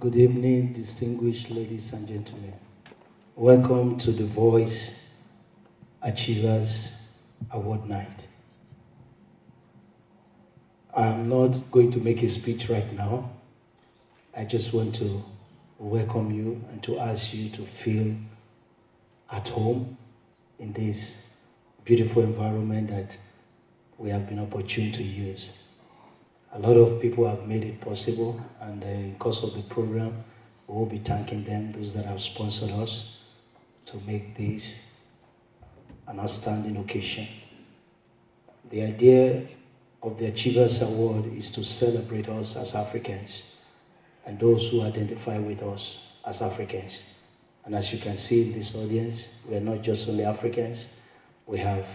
Good evening, distinguished ladies and gentlemen. Welcome to the Voice Achievers Award Night. I'm not going to make a speech right now. I just want to welcome you and to ask you to feel at home in this beautiful environment that we have been opportune to use. A lot of people have made it possible, and in the course of the program, we will be thanking them, those that have sponsored us, to make this an outstanding occasion. The idea of the Achievers Award is to celebrate us as Africans and those who identify with us as Africans. And as you can see in this audience, we are not just only Africans, we have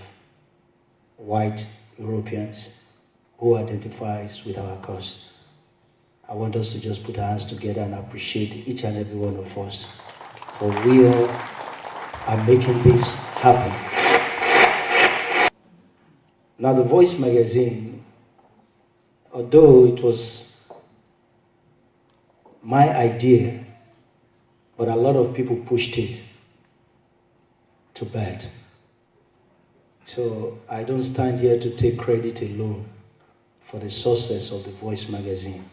white Europeans who identifies with our cause. I want us to just put our hands together and appreciate each and every one of us, for we all are making this happen. Now, the Voice magazine, although it was my idea, but a lot of people pushed it to bed. So I don't stand here to take credit alone for the success of the Voice magazine.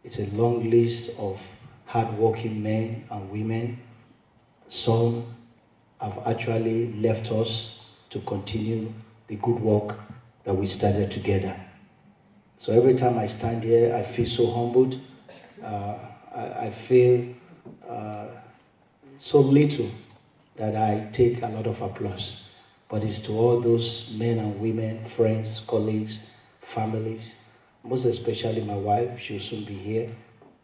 It's a long list of hardworking men and women. Some have actually left us to continue the good work that we started together. So every time I stand here, I feel so humbled. I feel so little that I take a lot of applause. But it's to all those men and women, friends, colleagues, families, most especially my wife, she'll soon be here,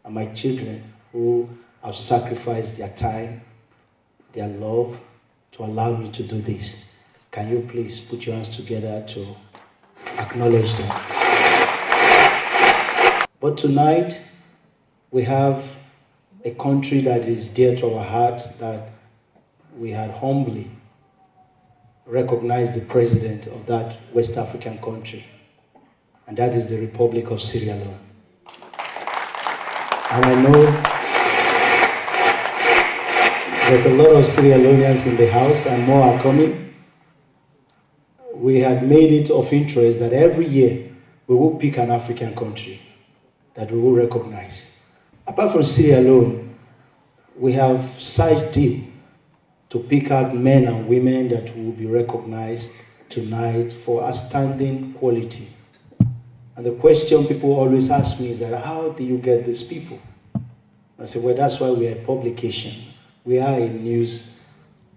and my children who have sacrificed their time, their love to allow me to do this. Can you please put your hands together to acknowledge them? But tonight, we have a country that is dear to our hearts, that we had humbly recognized the president of that West African country, and that is the Republic of Sierra Leone. And I know there's a lot of Sierra Leoneans in the house, and more are coming. We had made it of interest that every year we will pick an African country that we will recognize. Apart from Sierra Leone, we have sighed deep to pick out men and women that will be recognized tonight for outstanding quality. And the question people always ask me is that, how do you get these people? I say, well, that's why we are a publication. We are a news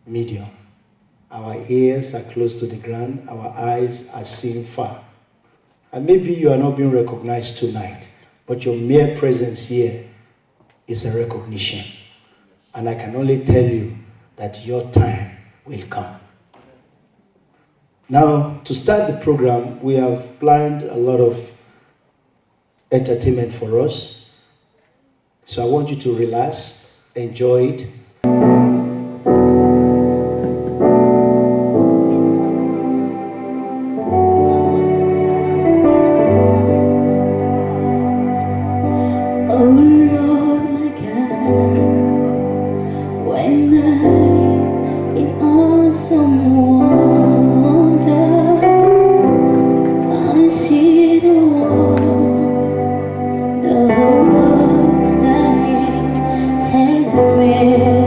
medium. Our ears are close to the ground. Our eyes are seeing far. And maybe you are not being recognized tonight, but your mere presence here is a recognition. And I can only tell you that your time will come. Now, to start the program, we have planned a lot of entertainment for us. So I want you to relax, enjoy it. Yeah.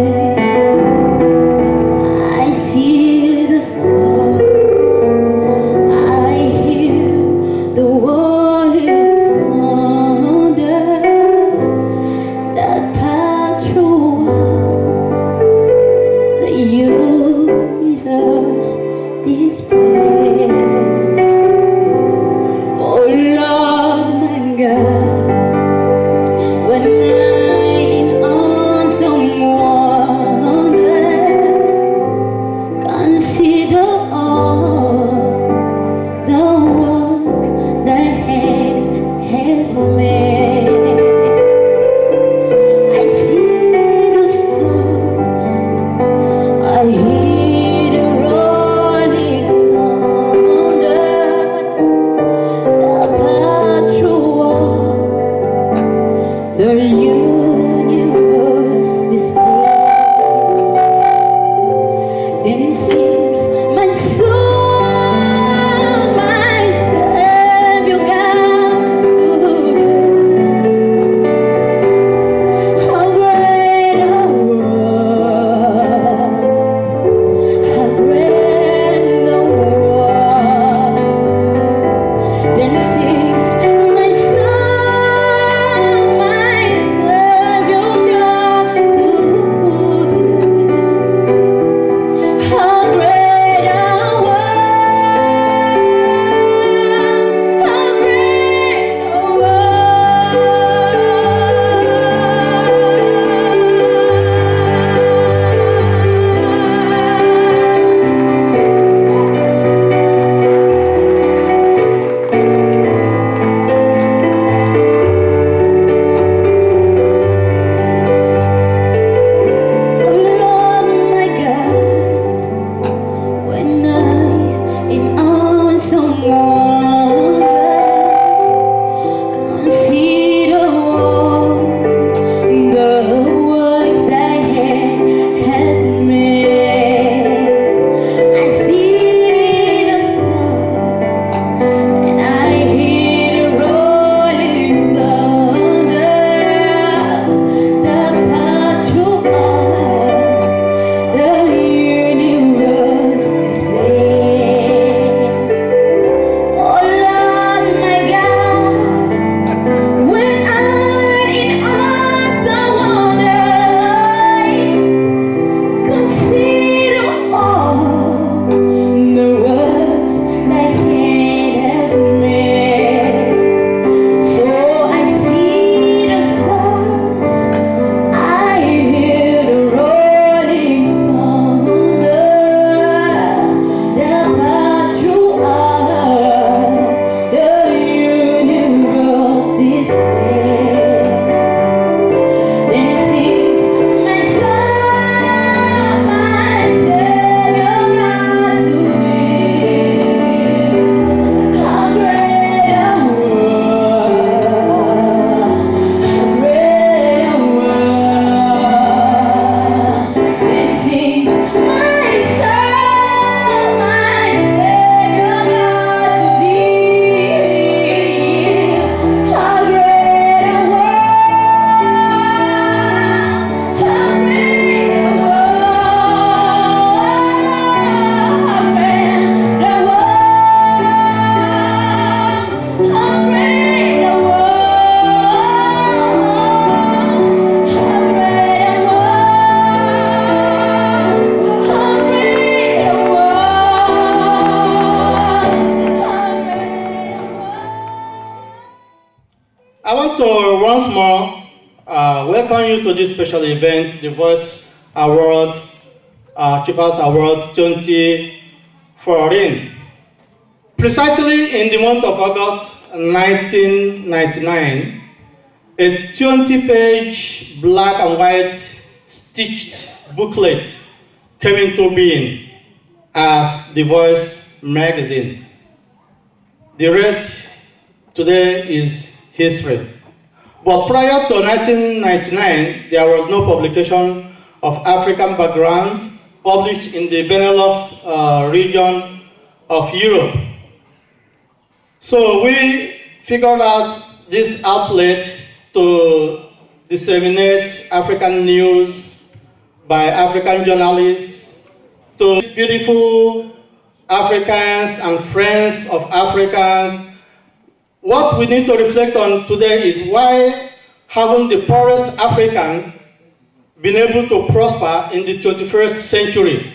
welcome you to this special event, the Voice Awards, Achievers Awards 2014. Precisely in the month of August 1999, a 20-page black and white stitched booklet came into being as The Voice magazine. The rest today is history. But prior to 1999, there was no publication of African background published in the Benelux region of Europe. So we figured out this outlet to disseminate African news by African journalists to beautiful Africans and friends of Africans. What we need to reflect on today is why haven't the poorest African been able to prosper in the 21st century?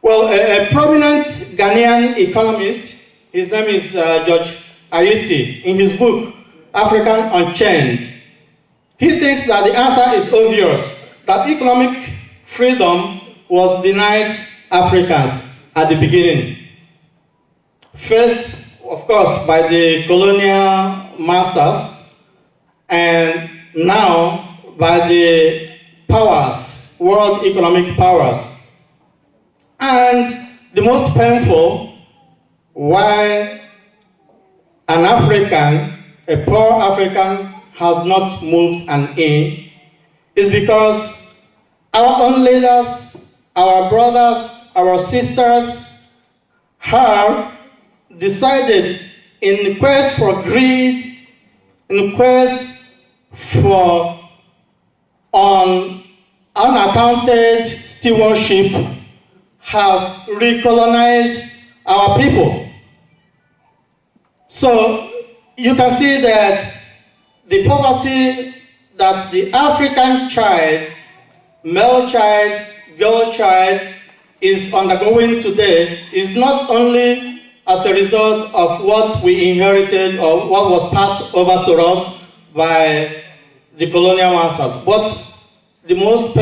Well, a prominent Ghanaian economist, his name is George Ayiti, in his book, African Unchained, he thinks that the answer is obvious, that economic freedom was denied Africans at the beginning. First, of course, by the colonial masters, and now by the powers, world economic powers. And the most painful, why an African, a poor African, has not moved an inch, is because our own leaders, our brothers, our sisters have decided, in quest for greed, in quest for unaccounted stewardship, have recolonized our people. So you can see that the poverty that the African child, male child, girl child, is undergoing today is not only as a result of what we inherited or what was passed over to us by the colonial masters. But the most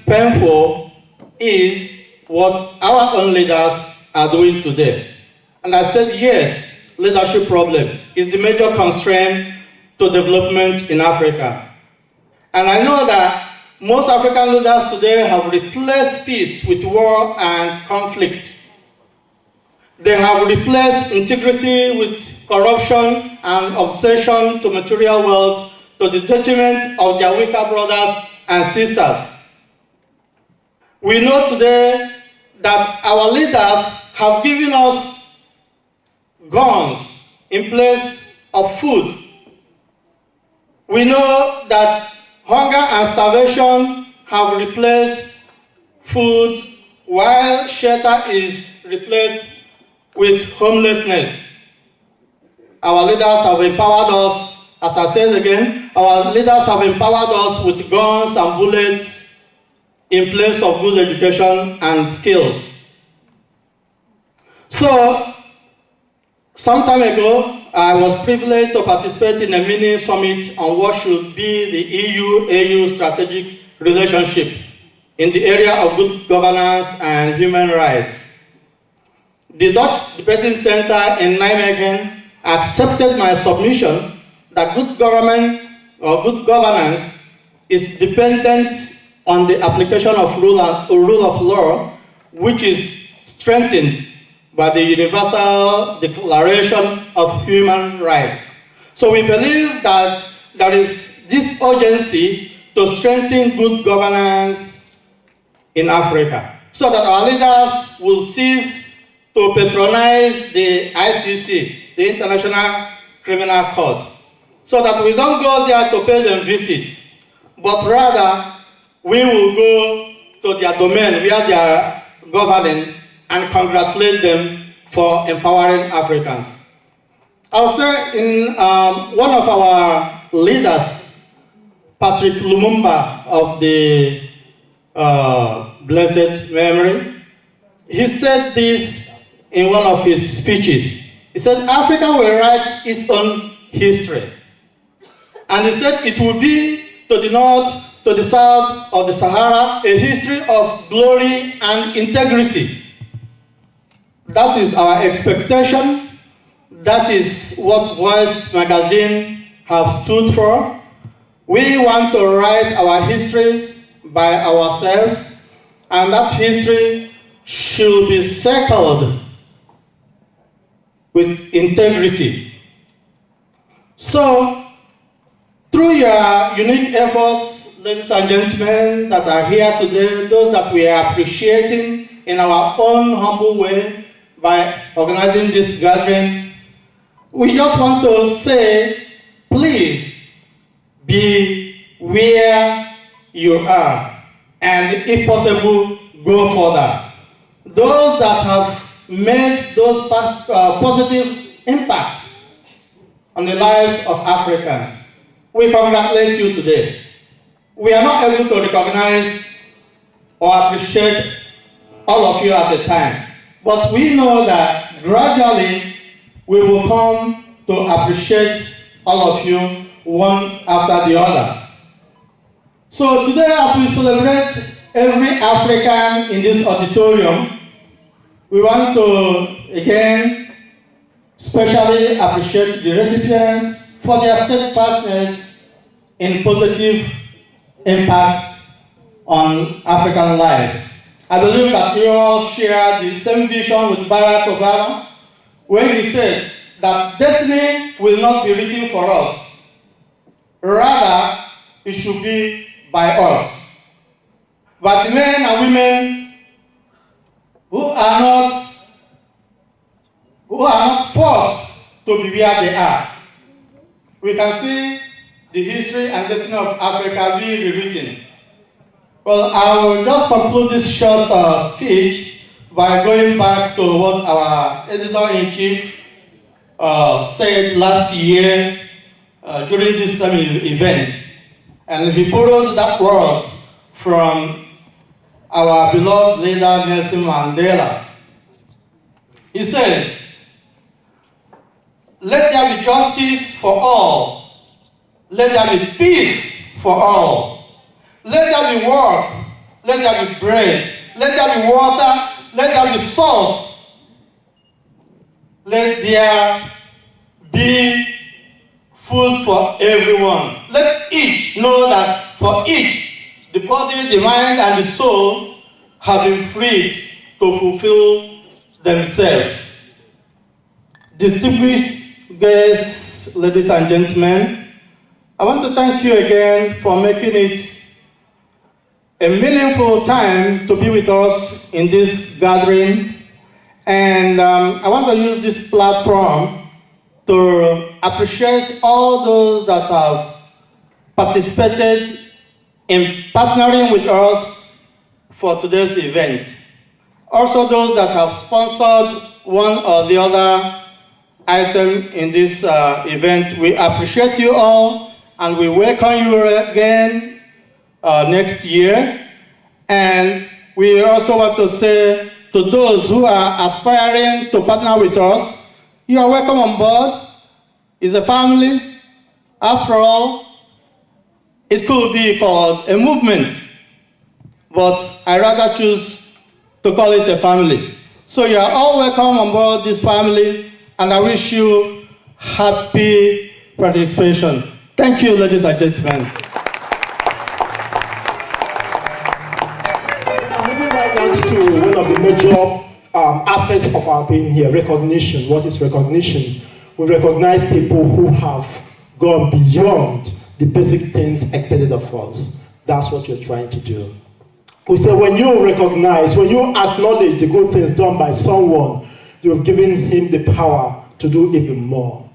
painful is what our own leaders are doing today. And I said, yes, leadership problem is the major constraint to development in Africa. And I know that most African leaders today have replaced peace with war and conflict. They have replaced integrity with corruption and obsession to material wealth to the detriment of their weaker brothers and sisters. We know today that our leaders have given us guns in place of food. We know that hunger and starvation have replaced food, while shelter is replaced with homelessness. Our leaders have empowered us, as I said again, our leaders have empowered us with guns and bullets in place of good education and skills. So, some time ago, I was privileged to participate in a mini summit on what should be the EU-AU strategic relationship in the area of good governance and human rights. The Dutch Debating Center in Nijmegen accepted my submission that good government or good governance is dependent on the application of rule of law, which is strengthened by the Universal Declaration of Human Rights. So we believe that there is this urgency to strengthen good governance in Africa, so that our leaders will cease to patronize the ICC, the International Criminal Court, so that we don't go there to pay them visit, but rather we will go to their domain where they are governing and congratulate them for empowering Africans. I'll say in one of our leaders, Patrick Lumumba of the blessed memory, he said this in one of his speeches. He said, Africa will write its own history. And he said it will be to the north, to the south of the Sahara, a history of glory and integrity. That is our expectation. That is what Voice magazine has stood for. We want to write our history by ourselves, and that history should be circled with integrity. So, through your unique efforts, ladies and gentlemen that are here today, those that we are appreciating in our own humble way by organizing this gathering, we just want to say, please be where you are, and if possible, go further. Those that have made those positive impacts on the lives of Africans, we congratulate you today. We are not able to recognize or appreciate all of you at a time, but we know that gradually we will come to appreciate all of you one after the other. So today, as we celebrate every African in this auditorium, we want to again specially appreciate the recipients for their steadfastness in positive impact on African lives. I believe that you all share the same vision with Barack Obama when he said that destiny will not be written for us. Rather, it should be by us. But the men and women who are not forced to be where they are. We can see the history and destiny of Africa being rewritten. Well, I will just conclude this short speech by going back to what our editor-in-chief said last year during this same event. And he borrowed that word from our beloved leader Nelson Mandela. He says, "Let there be justice for all. Let there be peace for all. Let there be work. Let there be bread. Let there be water. Let there be salt. Let there be food for everyone. Let each know that for each, the body, the mind, and the soul have been freed to fulfill themselves." Distinguished guests, ladies and gentlemen, I want to thank you again for making it a meaningful time to be with us in this gathering. And I want to use this platform to appreciate all those that have participated in partnering with us for today's event. Also those that have sponsored one or the other item in this event. We appreciate you all, and we welcome you again next year. And we also want to say to those who are aspiring to partner with us, you are welcome on board. It's a family. After all, it could be called a movement, but I rather choose to call it a family. So you are all welcome on board this family, and I wish you happy participation. Thank you, ladies and gentlemen. Moving right down to one of the major aspects of our being here, recognition. What is recognition? We recognize people who have gone beyond the basic things expected of us. That's what you're trying to do. We say when you recognize, when you acknowledge the good things done by someone, you've given him the power to do even more.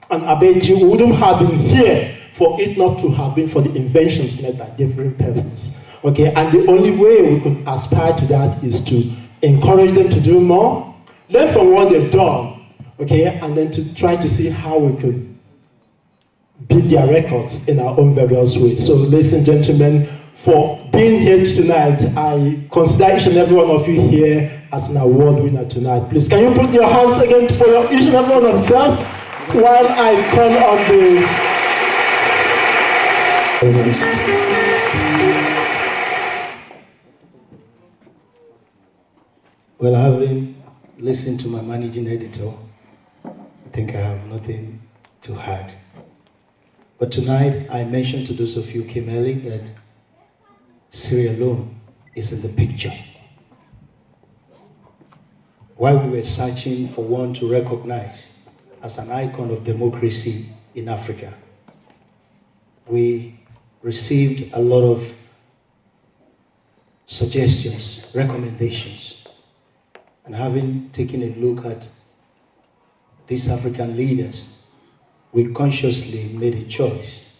And I bet you wouldn't have been here for it not to have been for the inventions made by different persons. Okay, and the only way we could aspire to that is to encourage them to do more, learn from what they've done, okay, and then to try to see how we could beat their records in our own various ways. So, ladies and gentlemen, for being here tonight, I consider each and every one of you here as an award winner tonight. Please, can you put your hands again for each and every one of yourselves while I call on the Well, having listened to my managing editor, I think I have nothing to add. But tonight, I mentioned to those of you who came early that Sierra Leone is in the picture. While we were searching for one to recognize as an icon of democracy in Africa, we received a lot of suggestions, recommendations. And having taken a look at these African leaders, we consciously made a choice.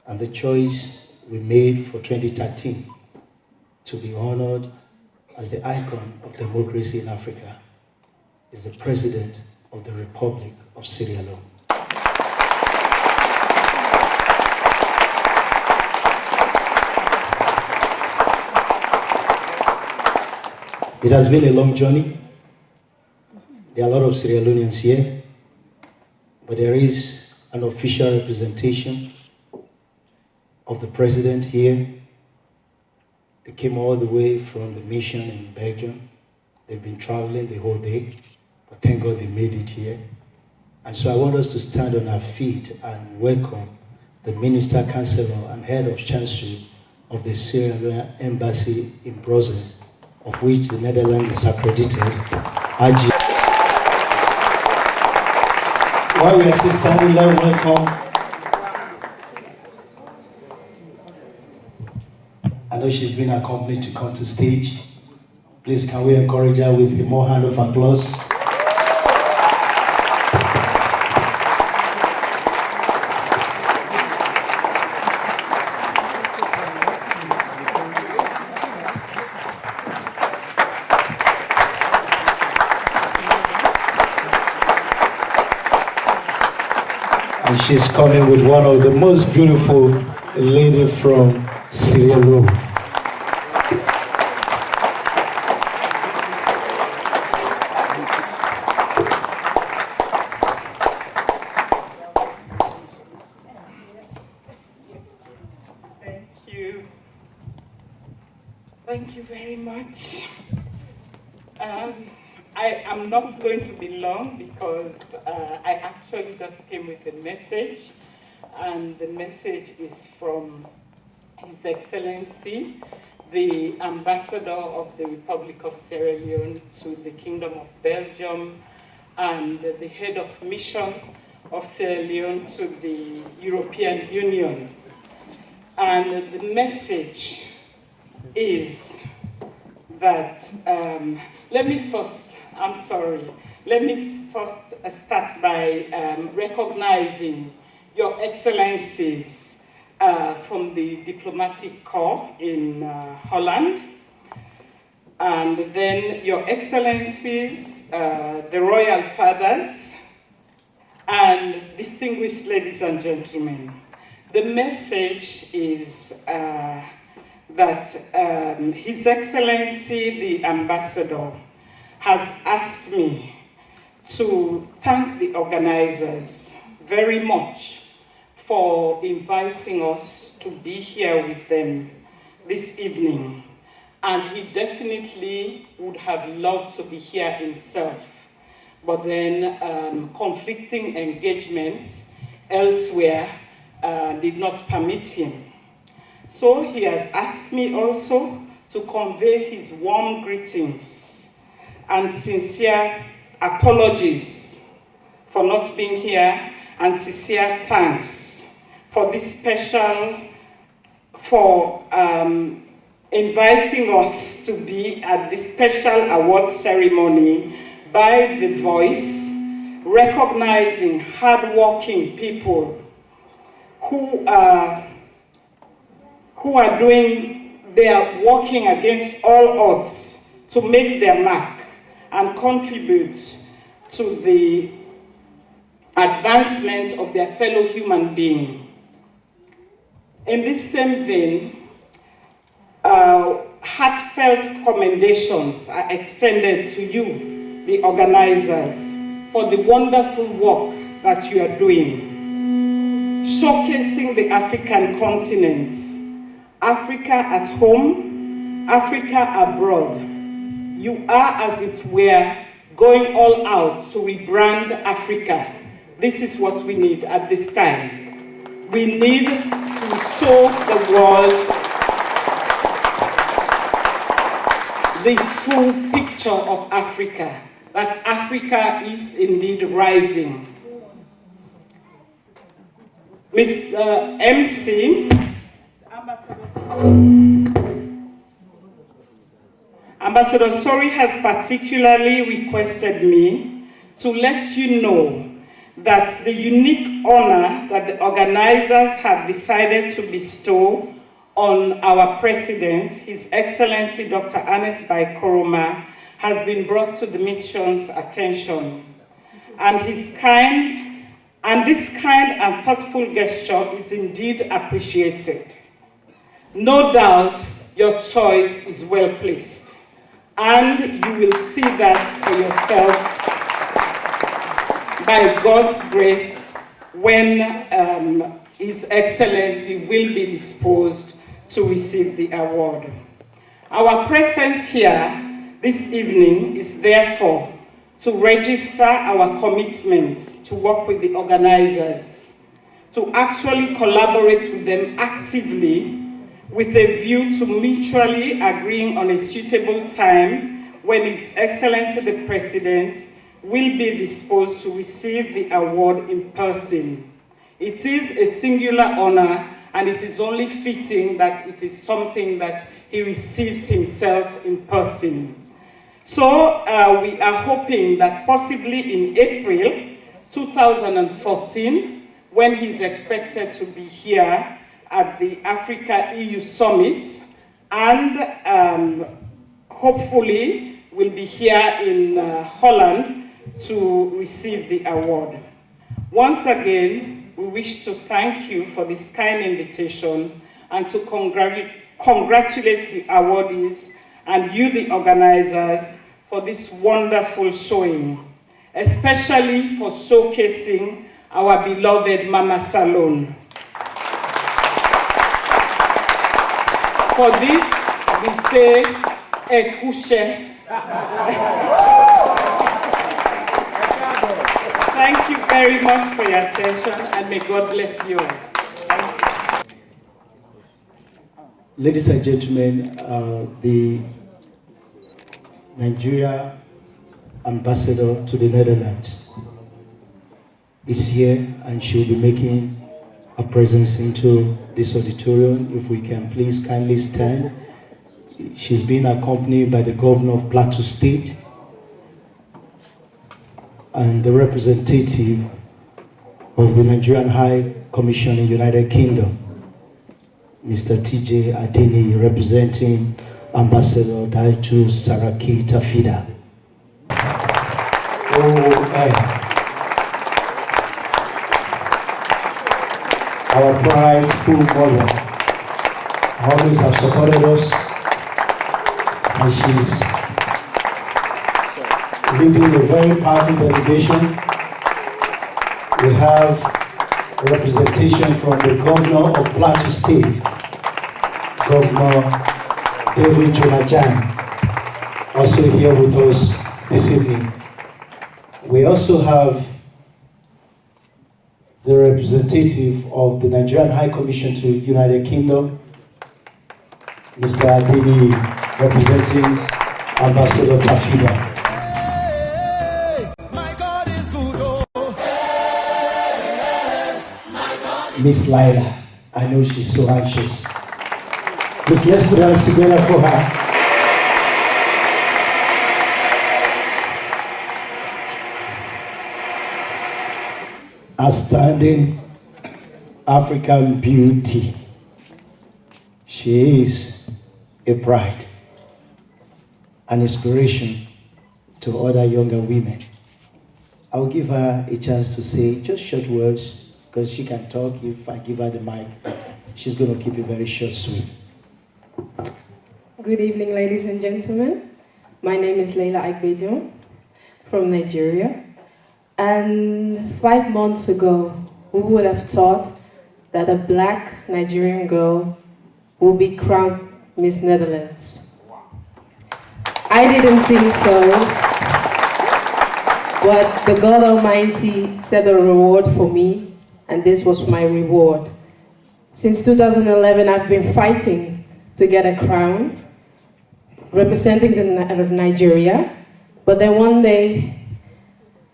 And the choice we made for 2013 to be honored as the icon of democracy in Africa is the President of the Republic of Sierra Leone. It has been a long journey. There are a lot of Sierra Leoneans here, but there is an official representation of the President here. They came all the way from the mission in Belgium. They've been traveling the whole day, but thank God they made it here. And so I want us to stand on our feet and welcome the Minister, Chancellor, and Head of Chancery of the Sierra Leone Embassy in Brussels, of which the Netherlands is accredited. While we are still standing, let me welcome. I know she's been accompanied to come to stage. Please, can we encourage her with a more hand of applause? And she's coming with one of the most beautiful ladies from Sierra Leone. Thank you very much. I am not going to be long because I actually just came with a message, and the message is from His Excellency, the Ambassador of the Republic of Sierra Leone to the Kingdom of Belgium, and the Head of Mission of Sierra Leone to the European Union. And the message is that, let me first start by recognizing Your Excellencies from the Diplomatic Corps in Holland, and then Your Excellencies, the Royal Fathers, and distinguished ladies and gentlemen. The message is that His Excellency, the Ambassador, has asked me to thank the organizers very much for inviting us to be here with them this evening. And he definitely would have loved to be here himself, but then conflicting engagements elsewhere did not permit him. So he has asked me also to convey his warm greetings and sincere apologies for not being here, and sincere thanks for this special, for inviting us to be at this special award ceremony by The Voice, recognizing hardworking people who are working against all odds to make their mark and contribute to the advancement of their fellow human being. In this same vein, heartfelt commendations are extended to you, the organizers, for the wonderful work that you are doing. showcasing the African continent. Africa at home, Africa abroad. You are, as it were, going all out to rebrand Africa. This is what we need at this time. We need to show the world the true picture of Africa, that Africa is indeed rising. Mr. MC, Ambassador Sori has particularly requested me to let you know that the unique honor that the organizers have decided to bestow on our President, His Excellency Dr. Ernest Bai Koroma, has been brought to the mission's attention. And this kind and thoughtful gesture is indeed appreciated. No doubt your choice is well placed, and you will see that for yourself by God's grace when His Excellency will be disposed to receive the award. Our presence here this evening is therefore to register our commitment to work with the organizers, to actually collaborate with them actively with a view to mutually agreeing on a suitable time when His Excellency the President will be disposed to receive the award in person. It is a singular honor, and it is only fitting that it is something that he receives himself in person. So we are hoping that possibly in April 2014, when he's expected to be here at the Africa-EU Summit, and hopefully will be here in Holland to receive the award. Once again, we wish to thank you for this kind invitation and to congratulate the awardees and you, the organizers, for this wonderful showing, especially for showcasing our beloved Mama Salon. For this, we say, Ekushe. Thank you very much for your attention, and may God bless you all. Ladies and gentlemen, the Nigeria ambassador to the Netherlands is here, and she'll be making a presence into this auditorium. If we can please kindly stand. She's been accompanied by the governor of Plateau State and the representative of the Nigerian High Commission in the United Kingdom, Mr. TJ Adeni, representing Ambassador Daitu Saraki Tafida. Our prideful mother always have supported us, and she's leading a very powerful delegation. We have representation from the governor of Plateau State, Governor David Jonajan, also here with us this evening. We also have the representative of the Nigerian High Commission to the United Kingdom, Mr. Adini, representing Ambassador Tafida. Miss Lila, I know she's so anxious. Please, let's put our hands together for her. Outstanding African beauty. She is a pride, an inspiration to other younger women. I'll give her a chance to say just short words, because she can talk if I give her the mic. She's going to keep it very short, sweet. Good evening, ladies and gentlemen. My name is Leila Agbedion from Nigeria. And 5 months ago, who would have thought that a black Nigerian girl will be crowned Miss Netherlands. I didn't think so, but the God Almighty set a reward for me, and this was my reward. Since 2011, I've been fighting to get a crown, representing Nigeria, but then one day,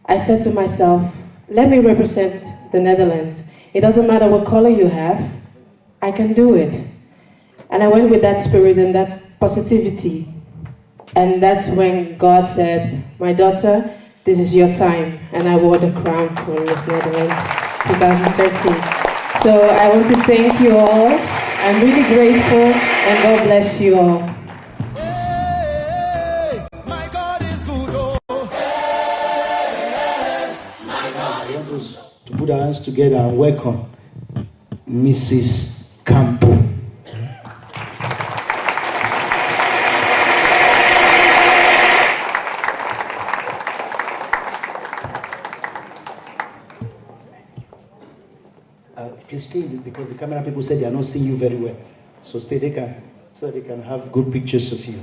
I said to myself, let me represent the Netherlands. It doesn't matter what color you have, I can do it. And I went with that spirit and that positivity. And that's when God said, my daughter, this is your time. And I wore the crown for Miss Netherlands 2013. So I want to thank you all. I'm really grateful, and God bless you all. To put our hands together and welcome Mrs. Campo. Please stay because the camera people said they are not seeing you very well. So stay, so they can have good pictures of you.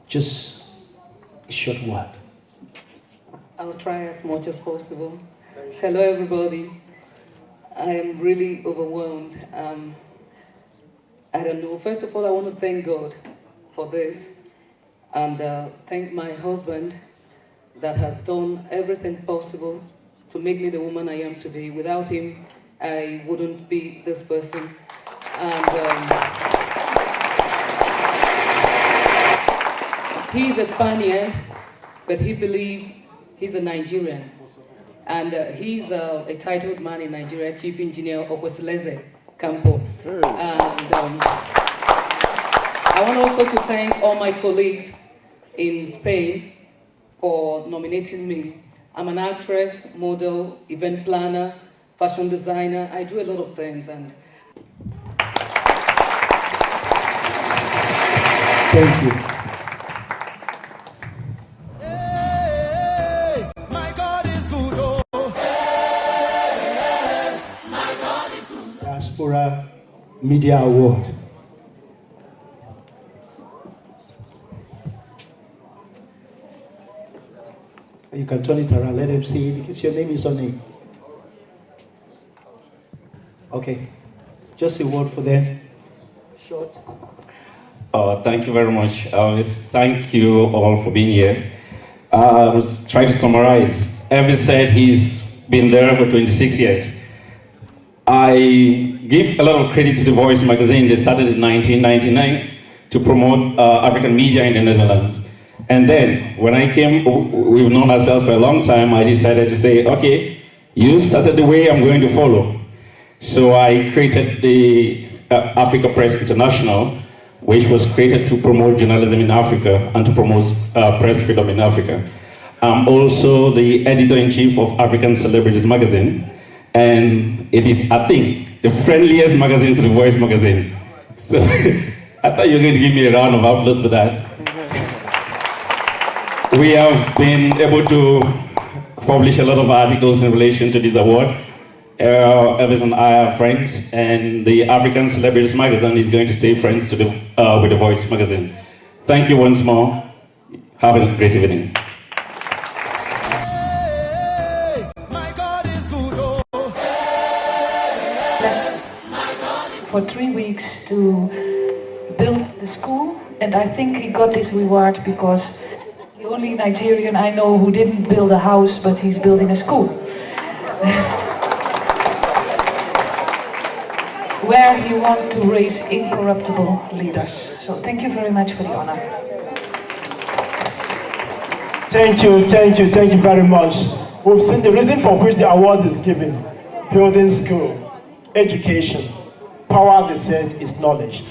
Just a short word. I'll try as much as possible. Hello, everybody. I am really overwhelmed. I don't know. First of all, I want to thank God for this and thank my husband that has done everything possible to make me the woman I am today. Without him, I wouldn't be this person. And he's a Spaniard, but he believes he's a Nigerian. And he's a titled man in Nigeria, Chief Engineer Okwesilieze Campo. And I want also to thank all my colleagues in Spain for nominating me. I'm an actress, model, event planner, fashion designer. I do a lot of things. And thank you. Diaspora Media Award. You can turn it around, let them see it because your name is on it. Okay, just a word for them. Short. Thank you very much. Thank you all for being here. Let's try to summarize. Evan said he's been there for 26 years. I give a lot of credit to The Voice magazine. They started in 1999 to promote African media in the Netherlands. And then, when I came, we've known ourselves for a long time, I decided to say, okay, you started the way, I'm going to follow. So I created the Africa Press International, which was created to promote journalism in Africa and to promote press freedom in Africa. I'm also the editor-in-chief of African Celebrities magazine, and it is, I think, the friendliest magazine to The Voice magazine. So I thought you were going to give me a round of applause for that. We have been able to publish a lot of articles in relation to this award. Evans and I are friends, and the African Celebrities magazine is going to stay friends to with The Voice magazine. Thank you once more. Have a great evening. For 3 weeks to build the school, and I think he got this reward because the only Nigerian I know who didn't build a house, but he's building a school. Where he wants to raise incorruptible leaders. So thank you very much for the honor. Thank you very much. We've seen the reason for which the award is given. Building school, education, power, they said, is knowledge.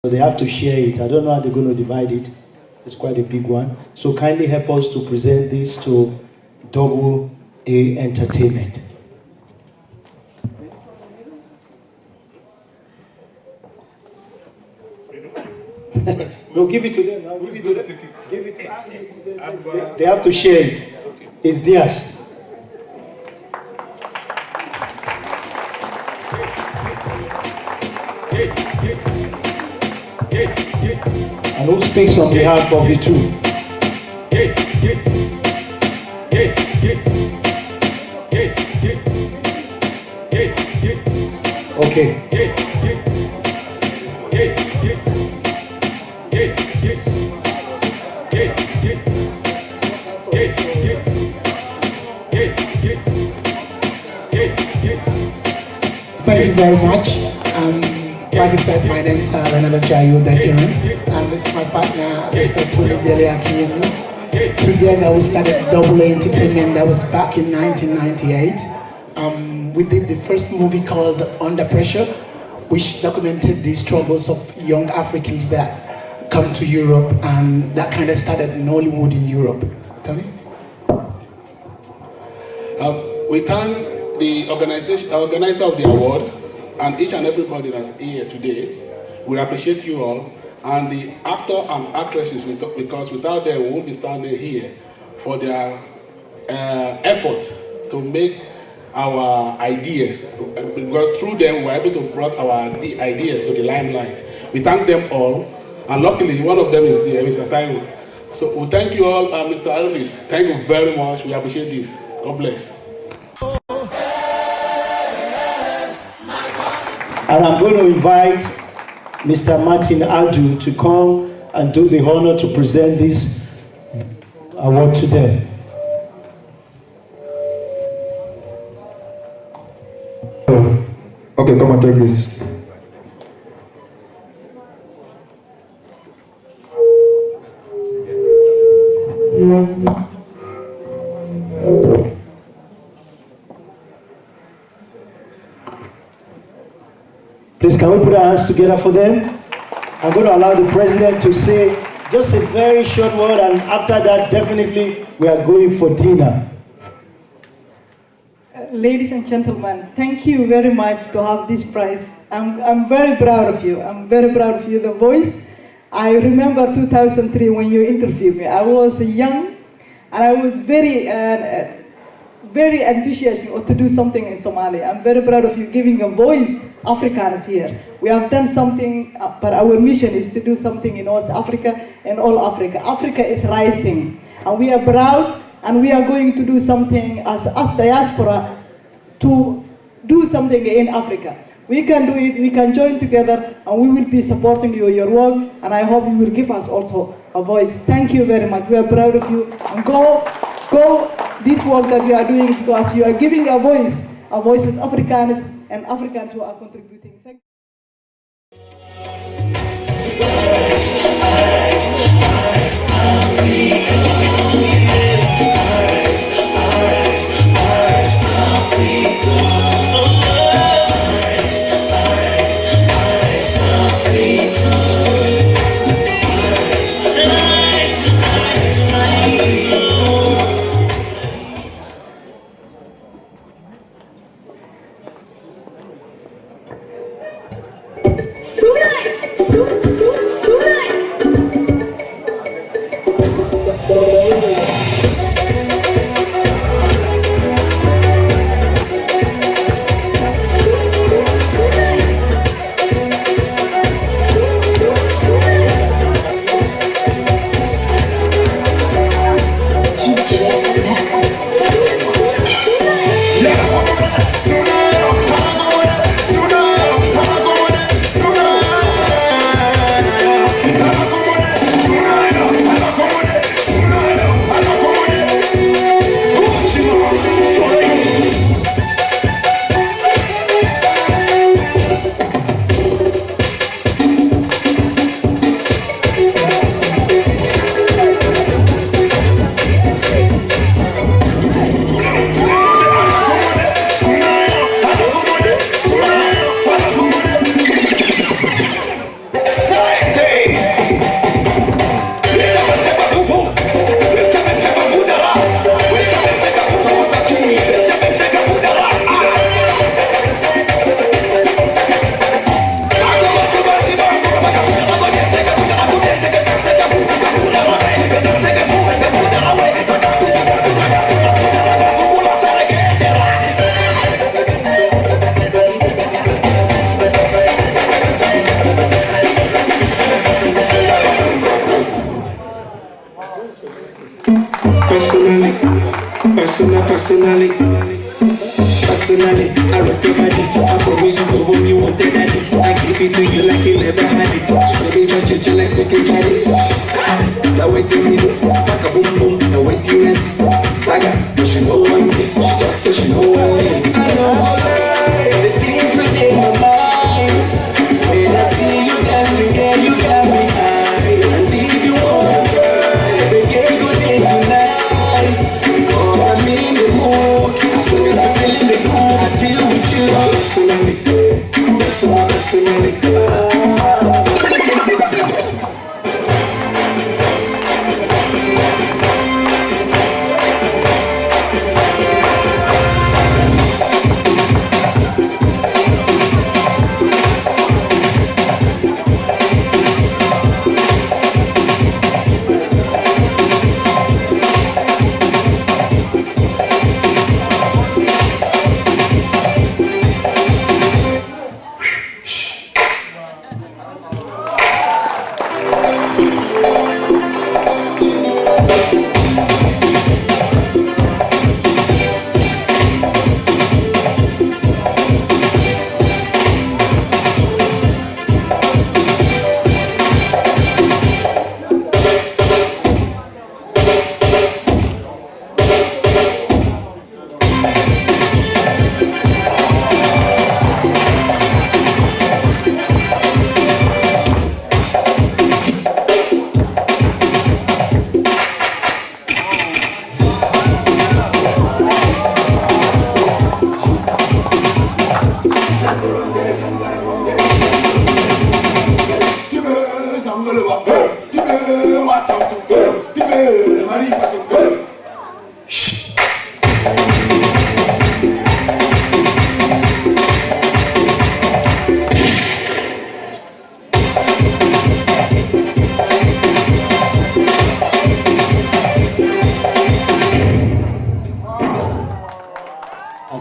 So they have to share it. I don't know how they're going to divide it. It's quite a big one. So kindly help us to present this to Double A Entertainment. No, give it to them. No, give it to them. Give it to them. They have to share it. It's theirs. And who speaks on behalf of the two? Okay. Thank you very much. Like I said, my name is Leonard Ajayo Dekiran, and this is my partner, Mr. Tony Dele Akiyemi. Together we started Double A Entertainment. That was back in 1998. We did the first movie called Under Pressure, which documented the struggles of young Africans that come to Europe, and that kind of started in Hollywood in Europe. Tony? We thank the organizer of the award and each and everybody that's here today. We appreciate you all, and the actor and actresses, because without them we won't be standing here, for their effort to make our ideas, because through them we're able to bring our ideas to the limelight. We thank them all, and luckily one of them is there, Mr. Taiwo. So we thank you all, Mr. Elvis. Thank you very much. We appreciate this. God bless. And I'm going to invite Mr. Martin Adu to come and do the honor to present this award to them. Okay, come and take this. Please, can we put our hands together for them? I'm going to allow the president to say just a very short word, and after that, definitely, we are going for dinner. Ladies and gentlemen, thank you very much to have this prize. I'm very proud of you. I'm very proud of you, The Voice. I remember 2003 when you interviewed me. I was young, and I was very enthusiastic to do something in Somalia. I'm very proud of you giving a voice Africans here. We have done something, but our mission is to do something in West Africa and all Africa. Africa is rising, and we are proud, and we are going to do something as diaspora to do something in Africa. We can do it, we can join together, and we will be supporting you, your work, and I hope you will give us also a voice. Thank you very much. We are proud of you, and go this work that you are doing, because you are giving a voice as Africans and Africans who are contributing. Thank you. Personally, I rock your body. I promise you go home, you want the daddy. I give it to you like you never had it. Baby, judge you like speaking Chinese. Now wait 10 minutes, back a boom boom. Now wait till next saga. But she know one me, she talks so she know one me. I know the things within my mind. When I see you dancing, girl, you got me high. And if you wanna try, we can go there tonight. Cause I'm in the mood. As long as I'm feeling the groove, I deal with you. Personally.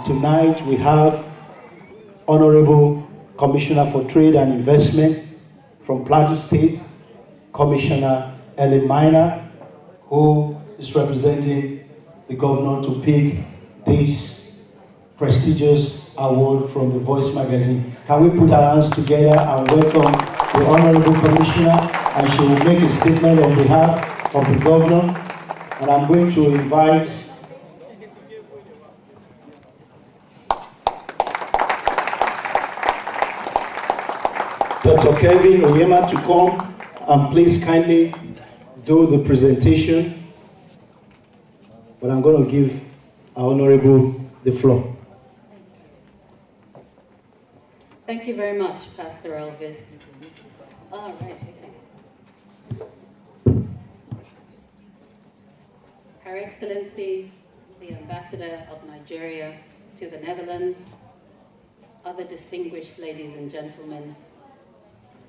Tonight we have Honorable Commissioner for Trade and Investment from Plateau State, Commissioner Ellen Minor, who is representing the governor to pick this prestigious award from the Voice magazine. Can we put our hands together and welcome the Honorable Commissioner, and she will make a statement on behalf of the governor. And I'm going to invite Dr. Kevin Oyema to come and please kindly do the presentation. But I'm going to give our Honorable the floor. Thank you very much, Pastor Elvis. All right, okay. Her Excellency, the Ambassador of Nigeria to the Netherlands, other distinguished ladies and gentlemen,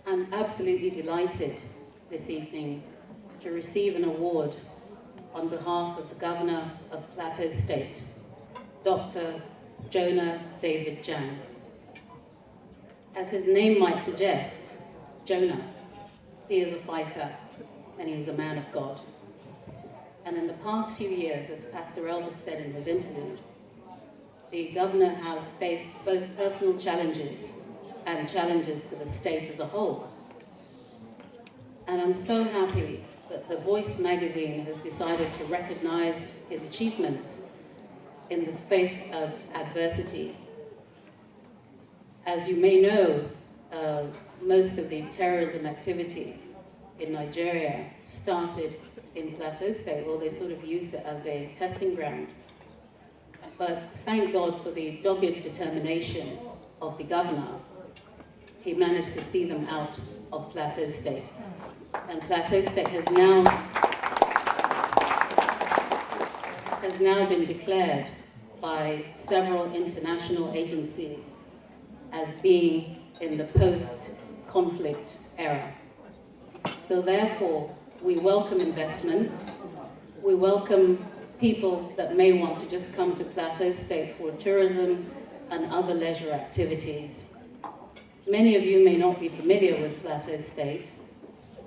I'm absolutely delighted this evening to receive an award on behalf of the Governor of Plateau State, Dr. Jonah David Jang. As his name might suggest, Jonah, he is a fighter and he is a man of God. And in the past few years, as Pastor Elvis said in his interlude, the Governor has faced both personal challenges and challenges to the state as a whole. And I'm so happy that The Voice magazine has decided to recognize his achievements in the face of adversity. As you may know, most of the terrorism activity in Nigeria started in Plateau State. Well, they sort of used it as a testing ground. But thank God for the dogged determination of the governor. He managed to see them out of Plateau State. And Plateau State has now been declared by several international agencies as being in the post-conflict era. So therefore, we welcome investments. We welcome people that may want to just come to Plateau State for tourism and other leisure activities. Many of you may not be familiar with Plateau State,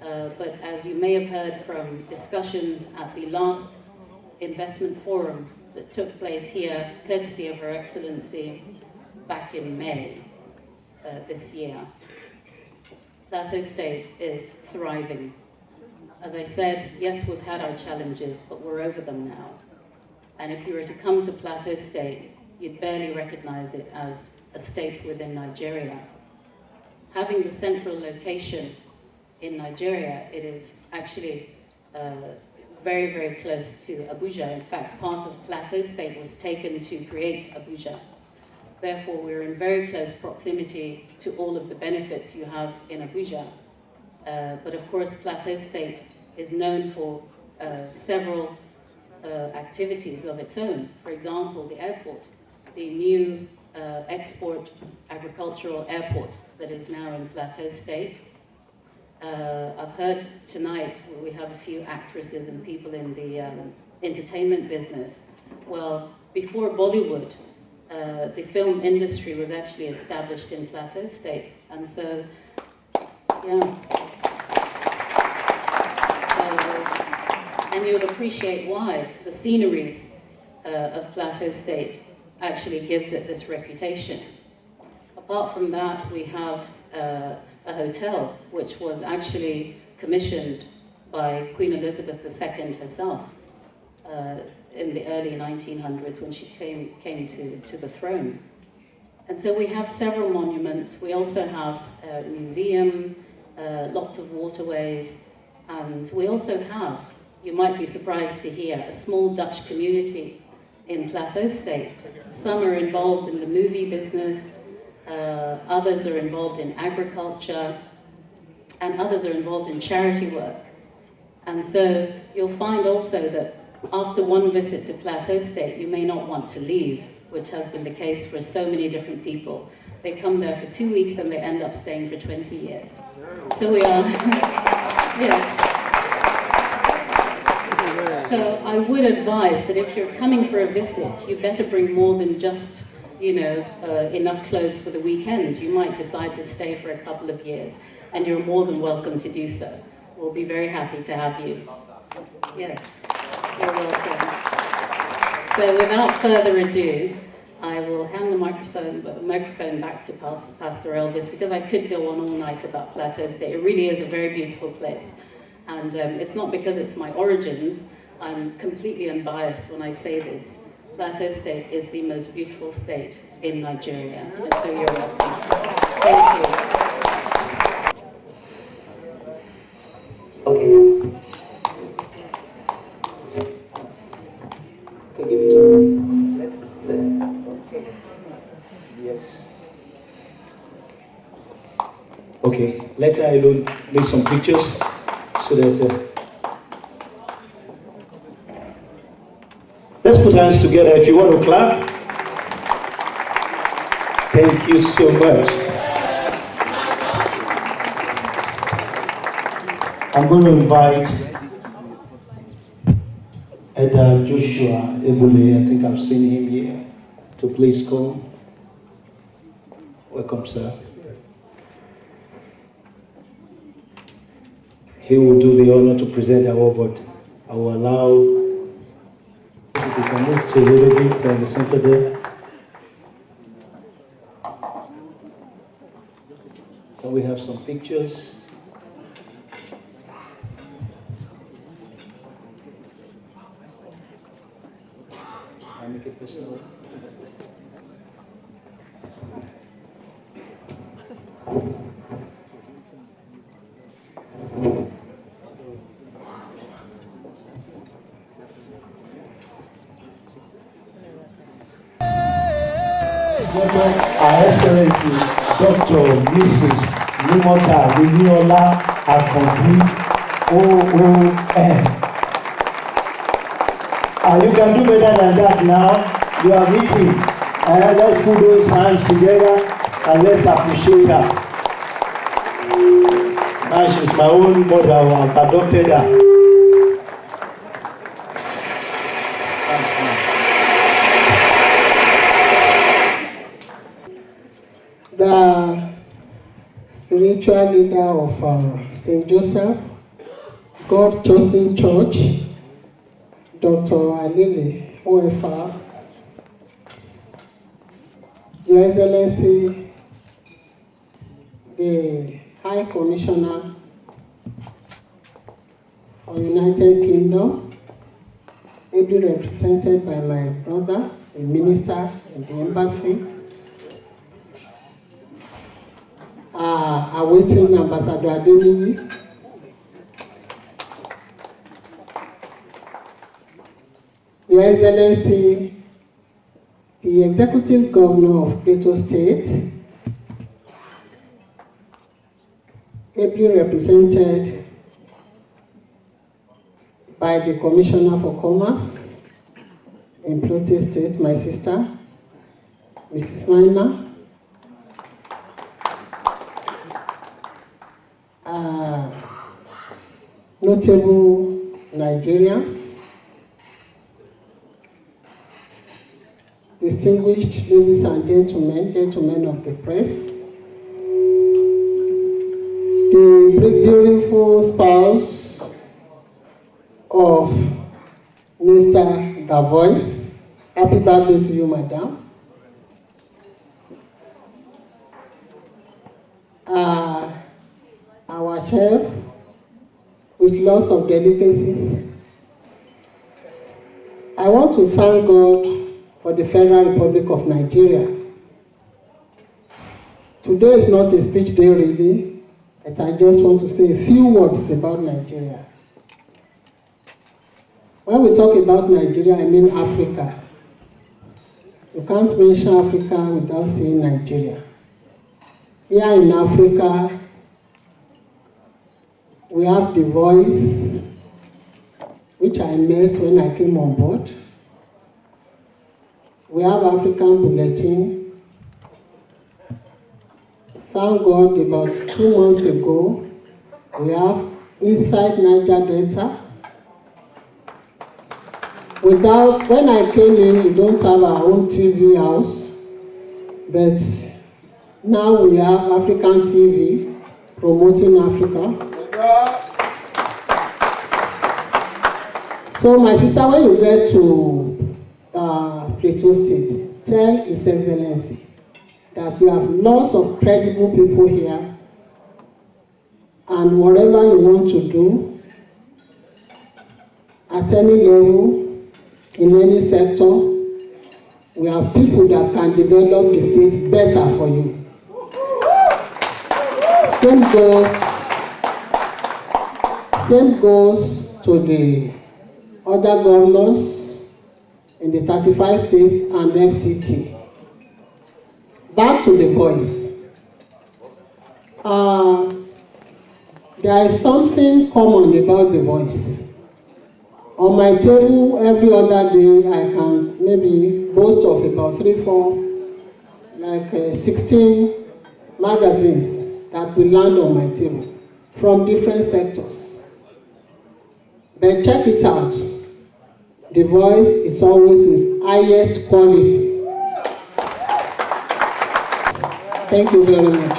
but as you may have heard from discussions at the last investment forum that took place here, courtesy of Her Excellency, back in May this year. Plateau State is thriving. As I said, yes, we've had our challenges, but we're over them now. And if you were to come to Plateau State, you'd barely recognize it as a state within Nigeria. Having the central location in Nigeria, it is actually very, very close to Abuja. In fact, part of Plateau State was taken to create Abuja. Therefore, we're in very close proximity to all of the benefits you have in Abuja. But of course, Plateau State is known for several activities of its own. For example, the airport, the new export agricultural airport that is now in Plateau State. I've heard tonight we have a few actresses and people in the entertainment business. Well, before Bollywood, the film industry was actually established in Plateau State. And so, yeah. And you'll appreciate why. The scenery of Plateau State actually gives it this reputation. Apart from that, we have a hotel which was actually commissioned by Queen Elizabeth II herself in the early 1900s when she came to the throne. And so we have several monuments. We also have a museum, lots of waterways, and we also have, you might be surprised to hear, a small Dutch community in Plateau State. Some are involved in the movie business, others are involved in agriculture, and others are involved in charity work. And so you'll find also that after one visit to Plateau State, you may not want to leave, which has been the case for so many different people. They come there for 2 weeks and they end up staying for 20 years. So we are, yes. So I would advise that if you're coming for a visit, you better bring more than just, you know, enough clothes for the weekend. You might decide to stay for a couple of years, and you're more than welcome to do so. We'll be very happy to have you. Yes, you're welcome. So without further ado, I will hand the microphone back to Pastor Elvis, because I could go on all night about Plateau State. It really is a very beautiful place. And it's not because it's my origins. I'm completely unbiased when I say this. Plateau State is the most beautiful state in Nigeria. And so you're welcome. Thank you. Okay. Okay, give it to me. Okay. Yes. Okay, let her alone make some pictures so that. Let's put hands together if you want to clap. Thank you so much. I'm going to invite Elder Joshua Ebule, I think I've seen him here, to please come. Welcome, sir. He will do the honor to present the award, but I will allow, if you can move to a little bit in the center there. Can we have some pictures? I'll make it personal. Our Excellency, Dr. Mrs. Nimota Winiola Akonbi, OON. You can do better than that now. You are meeting. Let's put those hands together and let's appreciate her. Now she's my own mother. I've adopted her. The spiritual leader of St. Joseph, God Chosen Church, Dr. Alile OFR, Your Excellency, the High Commissioner of United Kingdom, ably represented by my brother, the minister in the embassy, awaiting Ambassador Adeniyi, Your Excellency, the Executive Governor of Plateau State, ably represented by the Commissioner for Commerce in Plateau State, my sister, Mrs. Maina, notable Nigerians, distinguished ladies and gentlemen of the press, the beautiful spouse of Mr. Davois. Happy birthday to you, madam. Our chef, with lots of delicacies. I want to thank God for the Federal Republic of Nigeria. Today is not a speech day really, but I just want to say a few words about Nigeria. When we talk about Nigeria, I mean Africa. You can't mention Africa without saying Nigeria. Here in Africa, we have The Voice, which I met when I came on board. We have African Bulletin. Thank God, about 2 months ago, we have Inside Niger Delta. When I came in, we don't have our own TV house, but now we have African TV promoting Africa. So my sister, when you get to Plateau State, tell His Excellency that we have lots of credible people here, and whatever you want to do, at any level, in any sector, we have people that can develop the state better for you. Same goes to the other governors in the 35 states and FCT. Back to the voice. There is something common about the voice. On my table, every other day, I can maybe boast of about 16 magazines that will land on my table from different sectors. But check it out. The voice is always with highest quality. Thank you very much.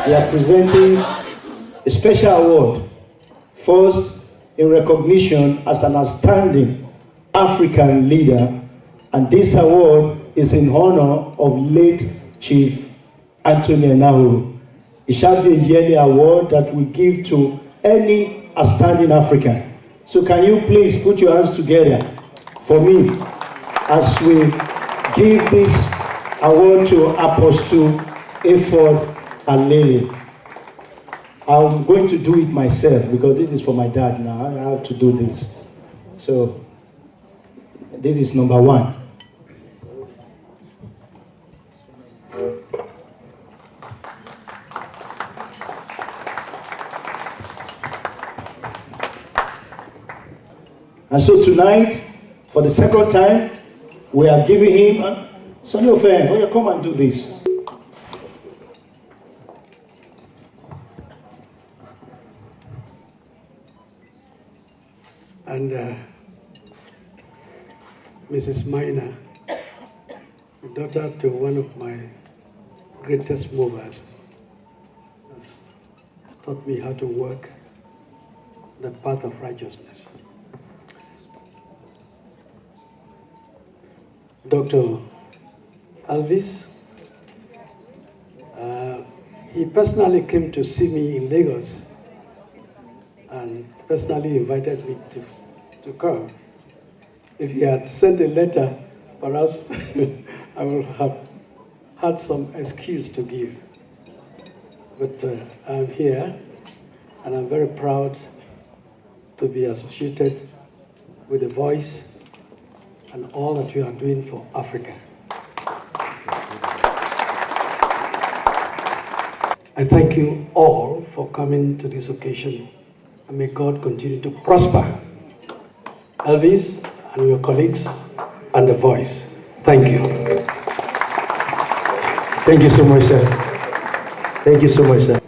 We are presenting a special award, first in recognition as an outstanding African leader, and this award is in honor of late Chief Anthony Enahoro. It shall be a yearly award that we give to any outstanding African. So can you please put your hands together for me as we give this award to Apostle Efford and Lily. I'm going to do it myself because this is for my dad now. I have to do this. So this is number one. And so tonight, for the second time, we are giving him, Sonny Ofen, oh yeah, come and do this. And Mrs. Minor, daughter to one of my greatest movers, has taught me how to work the path of righteousness. Dr. Elvis, he personally came to see me in Lagos and personally invited me to come. If he had sent a letter, perhaps I would have had some excuse to give. But I'm here, and I'm very proud to be associated with The Voice and all that you are doing for Africa. I thank you all for coming to this occasion, and may God continue to prosper Elvis and your colleagues and The Voice. Thank you. Thank you so much, sir. Thank you so much, sir.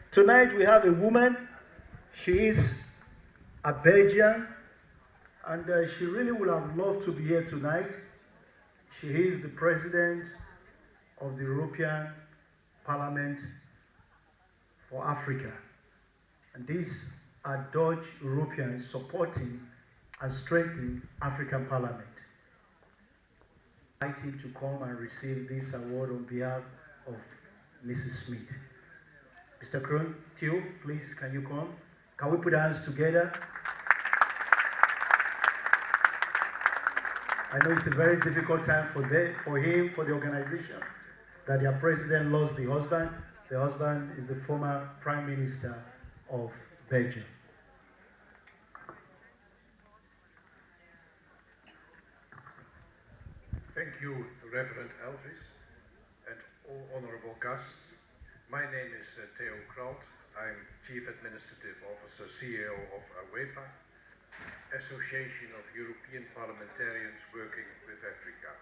Tonight we have a woman. She is a Belgian, and she really would have loved to be here tonight. She is the president of the European Parliament for Africa. And these are Dutch Europeans supporting and strengthening African Parliament. I invite him to come and receive this award on behalf of Mrs. Smith. Mr. Kroon, Theo, please, can you come? Can we put our hands together? I know it's a very difficult time for him, for the organization, that their president lost the husband. The husband is the former Prime Minister of Belgium. Thank you, Reverend Elvis, and all honorable guests. My name is Theo Kralt. I'm Chief Administrative Officer, CEO of AWEPA, Association of European Parliamentarians Working with Africa.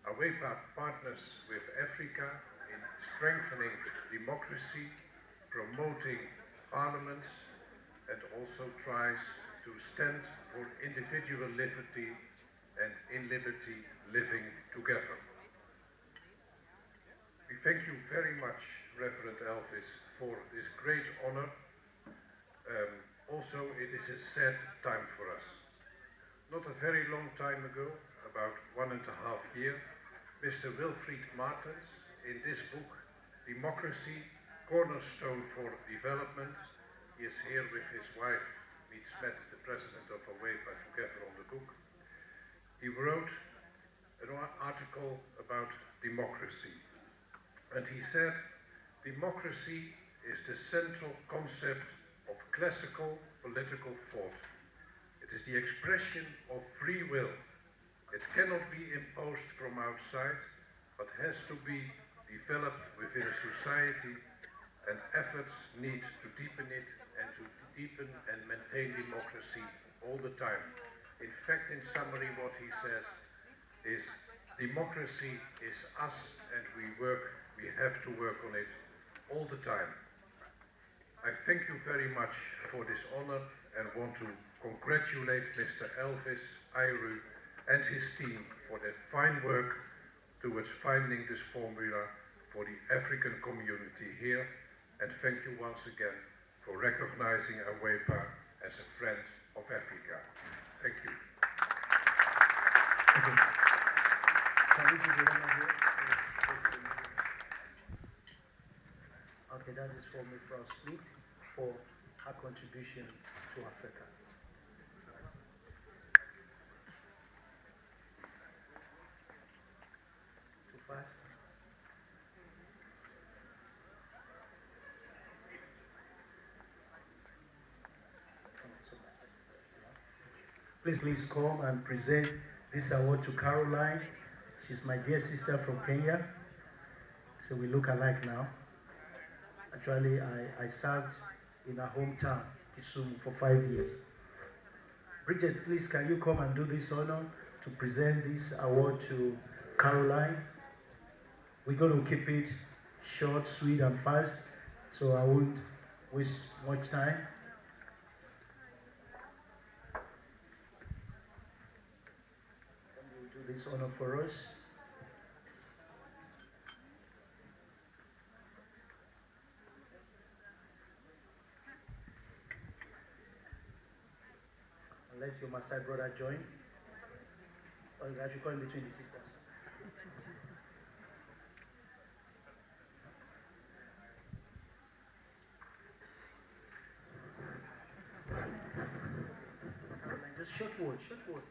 AWEPA partners with Africa in strengthening democracy, promoting parliaments, and also tries to stand for individual liberty and in liberty living together. We thank you very much, Reverend Elvis, for this great honor. Also, it is a sad time for us. Not a very long time ago, about 1.5 years, Mr. Wilfried Martens, in this book, Democracy, Cornerstone for Development, he is here with his wife, Miet Smet, the president of AWEPA, together on the book. He wrote an article about democracy. And he said, democracy is the central concept of classical political thought. It is the expression of free will. It cannot be imposed from outside, but has to be developed within a society, and efforts need to deepen it and to deepen and maintain democracy all the time. In fact, in summary, what he says is democracy is us, and we have to work on it all the time. I thank you very much for this honor and want to congratulate Mr. Elvis Ayru and his team for their fine work towards finding this formula for the African community here, and thank you once again for recognizing AWEPA as a friend of Africa. Thank you. Can we do the one here? Okay, that is for Mrs. Smith for her contribution to Africa. Too fast? Please come and present this award to Caroline. She's my dear sister from Kenya. So we look alike now. Actually, I served in her hometown, Kisumu, for 5 years. Bridget, please, can you come and do this honor to present this award to Caroline? We're going to keep it short, sweet, and fast, so I won't waste much time. Can you do this honor for us? And let your Maasai brother join. Or you guys should call him between the sisters. Just short word, short word.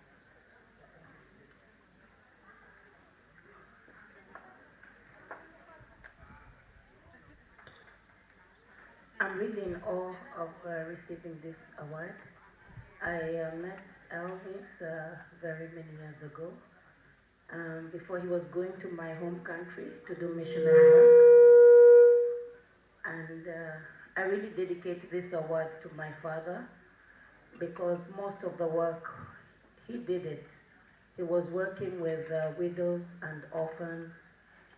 I'm really in awe of receiving this award. I met Elvis very many years ago, before he was going to my home country to do missionary work. And I really dedicate this award to my father, because most of the work, he did it. He was working with widows and orphans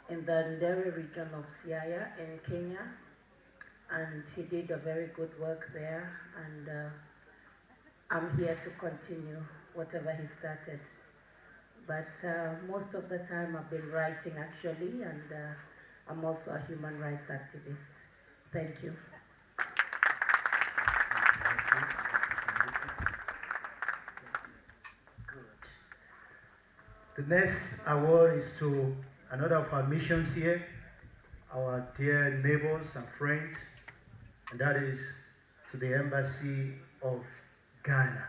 in the Ndere region of Siaya in Kenya, and he did a very good work there, and I'm here to continue whatever he started. But most of the time I've been writing actually, and I'm also a human rights activist. Thank you. The next award is to another of our missions here, our dear neighbors and friends, and that is to the Embassy of Ghana.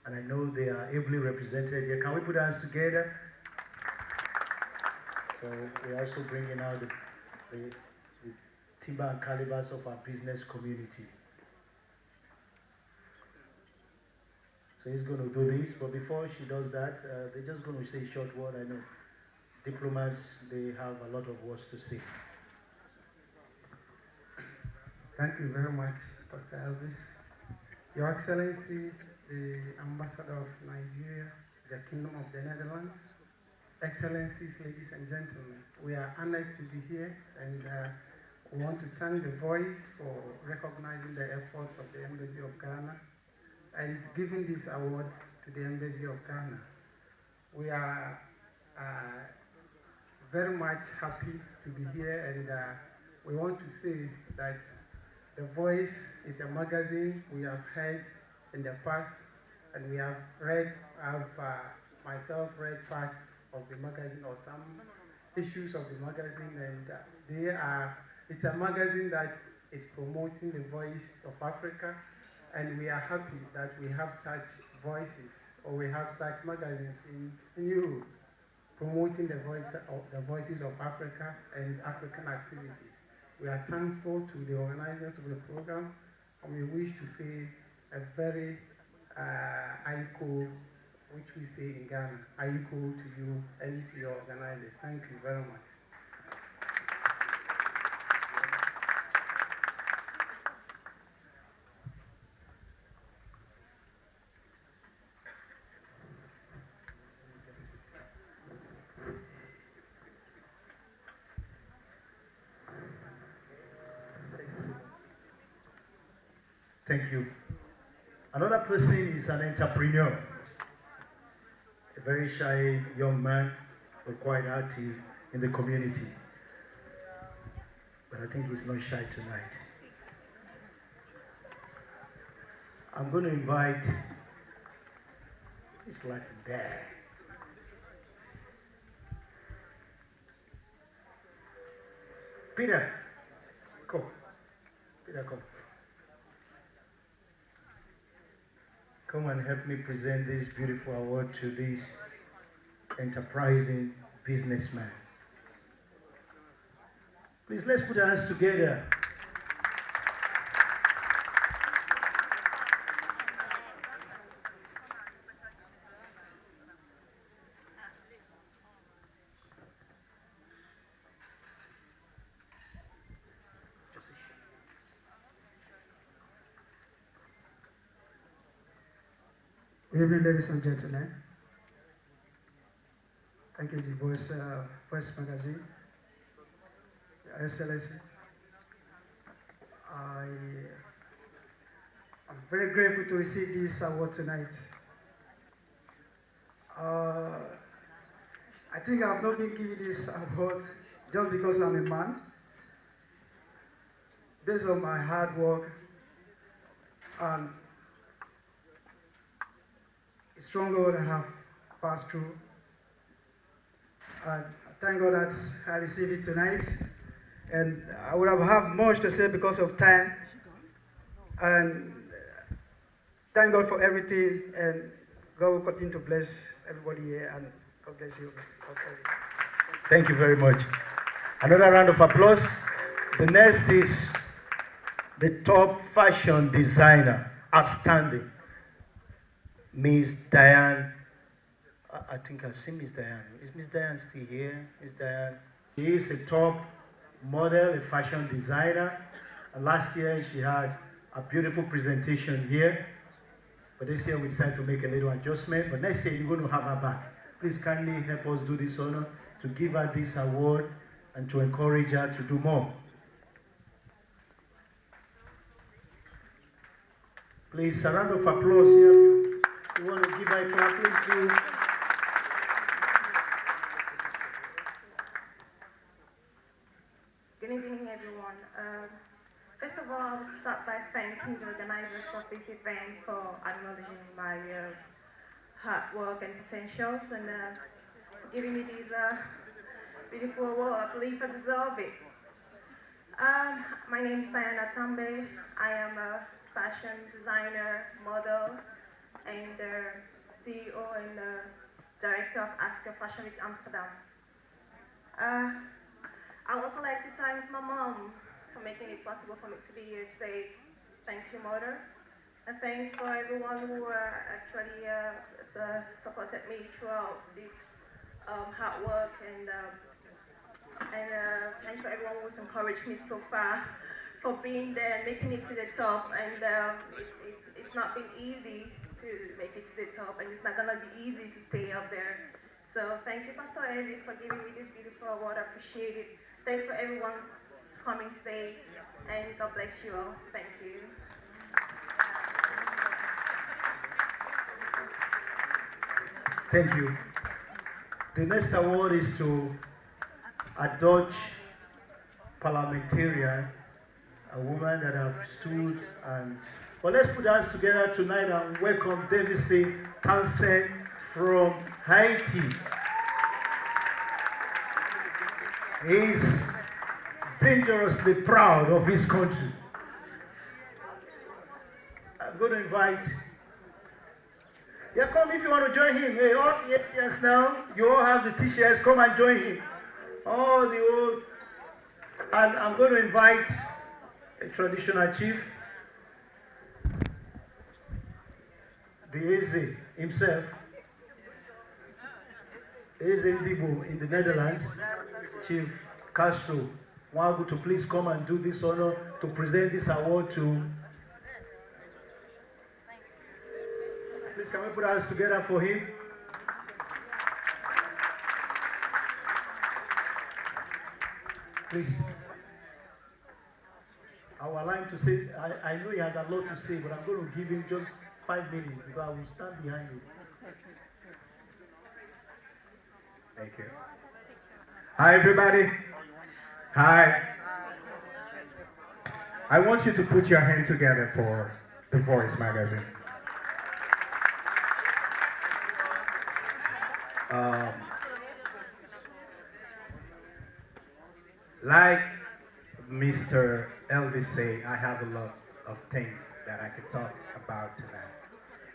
And I know they are ably represented here. Can we put our hands together? So we're also bringing out the timber and calibers of our business community. So he's going to do this, but before she does that, they're just going to say a short word. I know diplomats, they have a lot of words to say. Thank you very much, Pastor Elvis. Your Excellency, the Ambassador of Nigeria, the Kingdom of the Netherlands, Excellencies, ladies and gentlemen, we are honored to be here, and we want to thank the Voice for recognizing the efforts of the Embassy of Ghana and giving this award to the Embassy of Ghana. We are very much happy to be here, and we want to say that The Voice is a magazine we have heard in the past, and we have read, myself read parts of the magazine or some issues of the magazine, and it's a magazine that is promoting the voice of Africa, and we are happy that we have such voices, or we have such magazines in Europe promoting the voices of Africa and African activities. We are thankful to the organizers of the program, and we wish to say a very aiko, which we say in Ghana, aiko to you and to your organizers. Thank you very much. Thank you. Another person is an entrepreneur, a very shy young man, but quite active in the community. But I think he's not shy tonight. I'm going to invite, it's like there. Peter, come. Peter, come. Come and help me present this beautiful award to this enterprising businessman. Please, let's put our hands together. Good evening, ladies and gentlemen. Thank you, the Voice Magazine, Your Excellency. I'm very grateful to receive this award tonight. I think I've not been given this award just because I'm a man. Based on my hard work and the struggle I have passed through. And thank God that I received it tonight. And I would have had much to say because of time. And thank God for everything. And God will continue to bless everybody here. And God bless you, Mr. Pastor. Thank you very much. Another round of applause. The next is the top fashion designer, outstanding, Miss Diane. I think I've seen Miss Diane. Is Miss Diane still here? Miss Diane. She is a top model, a fashion designer. And last year she had a beautiful presentation here. But this year we decided to make a little adjustment. But next year you're going to have her back. Please kindly help us do this honor to give her this award and to encourage her to do more. Please, a round of applause here. If you want to give her a clap, please do. Good evening, everyone. First of all, I would start by thanking the organizers of this event for acknowledging my hard work and potentials and for giving me this beautiful award. I believe I deserve it. My name is Diana Tambe. I am a fashion designer, model, and CEO and director of Africa Fashion Week Amsterdam. I would also like to thank my mom for making it possible for me to be here today. Thank you, Mother. And thanks for everyone who actually supported me throughout this hard work, and thanks for everyone who's encouraged me so far for being there, making it to the top. And it's not been easy to make it to the top, and it's not gonna be easy to stay up there. So thank you, Pastor Elvis, for giving me this beautiful award. I appreciate it. Thanks for everyone coming today, and God bless you all. Thank you. Thank you. The next award is to a Dutch parliamentarian, a woman that have stood and... Well, let's put our hands together tonight and welcome David Townsend from Haiti. He's dangerously proud of his country. I'm going to invite... Yeah, come if you want to join him. Hey, all the Haitians now, you all have the t-shirts, come and join him. All the old... And I'm going to invite a traditional chief, the Eze himself, Eze Ndibo in the Netherlands, Chief Castro Wagu, to please come and do this honor to present this award to... Please, can we put our hands together for him? Please. I would like to say, I know he has a lot to say, but I'm going to give him just 5 minutes because I will stand behind you. Thank you. Hi, everybody. Hi. I want you to put your hand together for The Voice magazine. Like Mr. Elvis say, I have a lot of things that I could talk about tonight.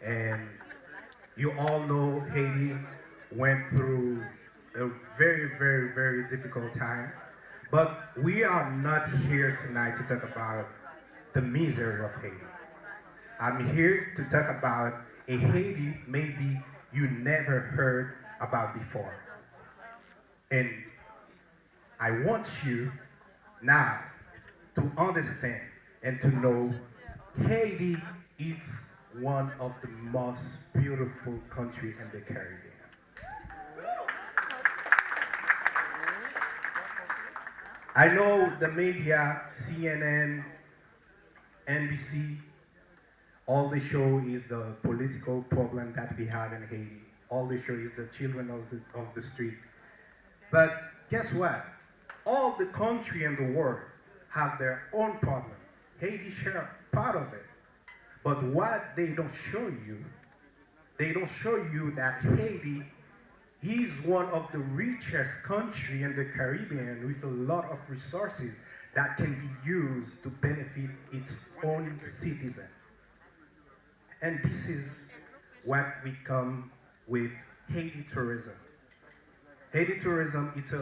And you all know Haiti went through a very, very, very difficult time. But we are not here tonight to talk about the misery of Haiti. I'm here to talk about a Haiti maybe you never heard about before. And I want you now to understand and to know Haiti is one of the most beautiful countries in the Caribbean. I know the media, CNN, NBC, all they show is the political problem that we have in Haiti. All they show is the children of the street. But guess what? All the country in the world have their own problem. Haiti share part of it. But what they don't show you that Haiti is one of the richest countries in the Caribbean with a lot of resources that can be used to benefit its own citizens. And this is what we come with Haiti tourism. Haiti tourism, it's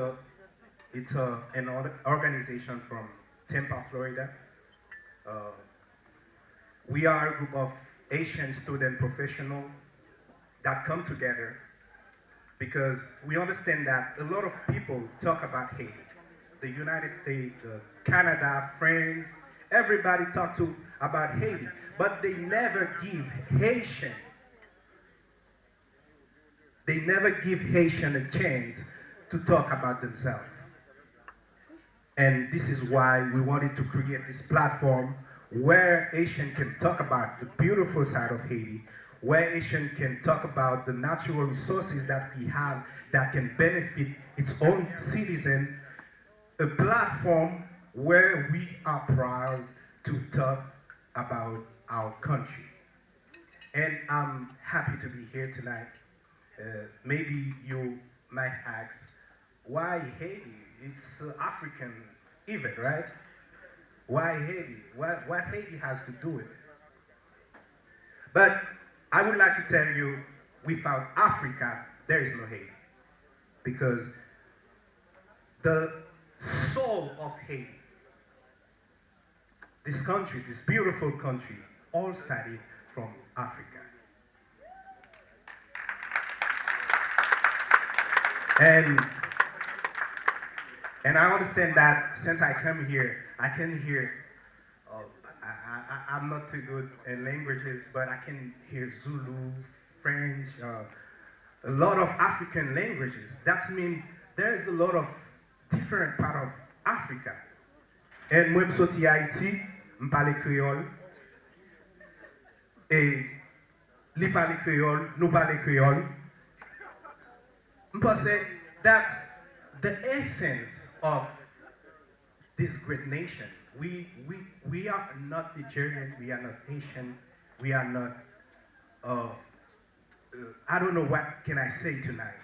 an organization from Tampa, Florida. We are a group of Asian student professionals that come together because we understand that a lot of people talk about Haiti. The United States, Canada, France, everybody talk about Haiti, but they never give Haitian a chance to talk about themselves. And this is why we wanted to create this platform where Asian can talk about the beautiful side of Haiti, where Asian can talk about the natural resources that we have that can benefit its own citizens, a platform where we are proud to talk about our country. And I'm happy to be here tonight. Maybe you might ask, why Haiti? It's an African event, right? Why Haiti? What Haiti has to do with it? But I would like to tell you, without Africa, there is no Haiti. Because the soul of Haiti, this country, this beautiful country, all started from Africa. And I understand that since I come here, I can hear, I'm not too good in languages, but I can hear Zulu, French, a lot of African languages. That means there is a lot of different part of Africa. And moi, je suis Haïti, je parle créole, et lui parle créole, nous parle créole. Je pense that's the essence of this great nation. We are not Nigerian, we are not Asian, we are not, I don't know what can I say tonight,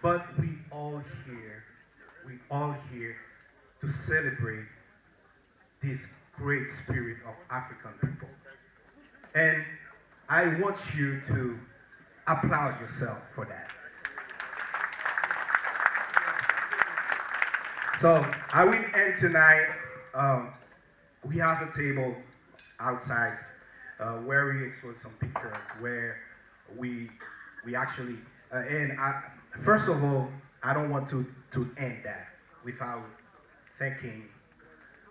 but we all here to celebrate this great spirit of African people. And I want you to applaud yourself for that. So I will end tonight. We have a table outside where we expose some pictures, where we actually, first of all, I don't want to end that without thanking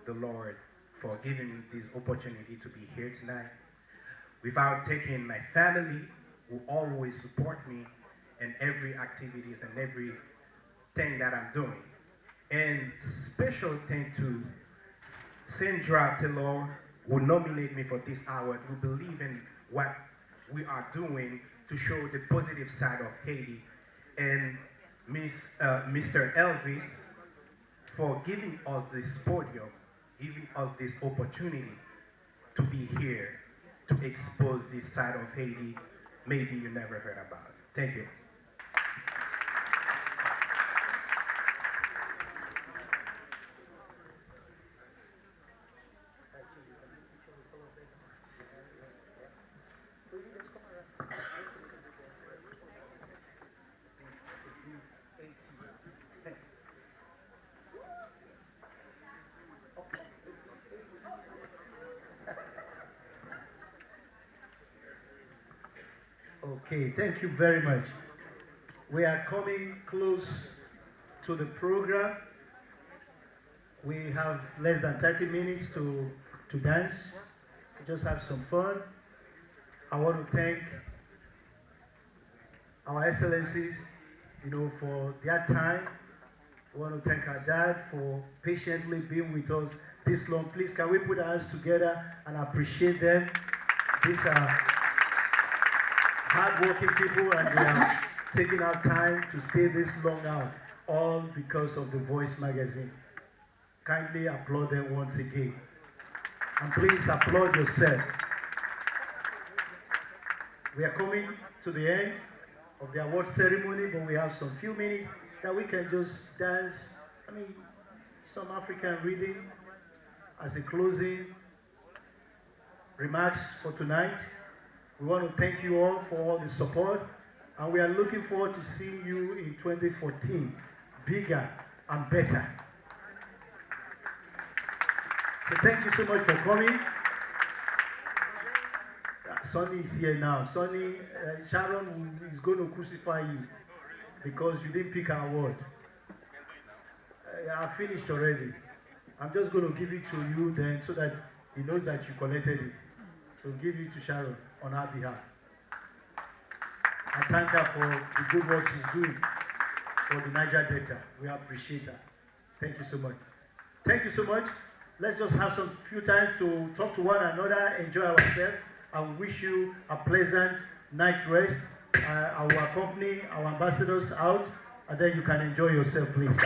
the Lord for giving me this opportunity to be here tonight, without thanking my family who always support me in every activities and everything that I'm doing. And special thank to Sandra Taylor, who nominated me for this award, who believe in what we are doing to show the positive side of Haiti, and Mr. Elvis for giving us this podium, giving us this opportunity to be here to expose this side of Haiti maybe you never heard about. Thank you. Okay, thank you very much. We are coming close to the program. We have less than 30 minutes to dance, to just have some fun. I want to thank our excellencies, for their time. I want to thank our dad for patiently being with us this long. Please, can we put our hands together and appreciate them? These are hard-working people, and they are taking our time to stay this long out, all because of The Voice magazine. Kindly applaud them once again. And please applaud yourself. We are coming to the end of the award ceremony, but we have some few minutes that we can just dance. Some African reading as a closing remarks for tonight. We want to thank you all for all the support, and we are looking forward to seeing you in 2014, bigger and better. So thank you so much for coming. Sonny is here now. Sonny, Sharon is going to crucify you because you didn't pick our award. I finished already. I'm just going to give it to you then so that he knows that you collected it. So give it to Sharon on our behalf. I thank her for the good work she's doing for the Niger Delta. We appreciate her. Thank you so much. Thank you so much. Let's just have some few times to talk to one another, enjoy ourselves, and wish you a pleasant night rest. I will accompany our ambassadors out, and then you can enjoy yourself, please.